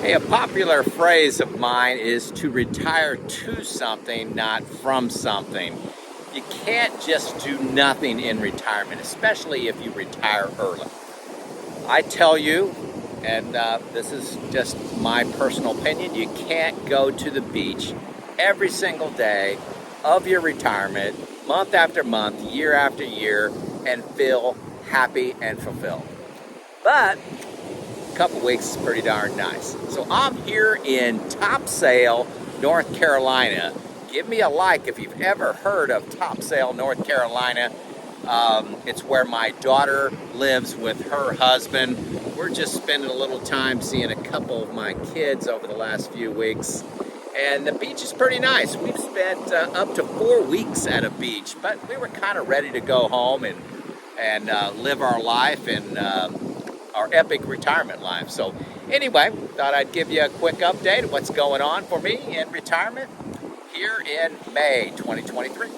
Hey, a popular phrase of mine is to retire to something, not from something. You can't just do nothing in retirement, especially if you retire early. I tell you, and this is just my personal opinion, you can't go to the beach every single day of your retirement, month after month, year after year, and feel happy and fulfilled. But couple weeks is pretty darn nice. So I'm here in Topsail, North Carolina. Give me a like if you've ever heard of Topsail, North Carolina. It's where my daughter lives with her husband. We're just spending a little time seeing a couple of my kids over the last few weeks. And the beach is pretty nice. We've spent up to 4 weeks at a beach, but we were kind of ready to go home and live our life and our epic retirement life. So anyway, thought I'd give you a quick update of what's going on for me in retirement here in May 2023.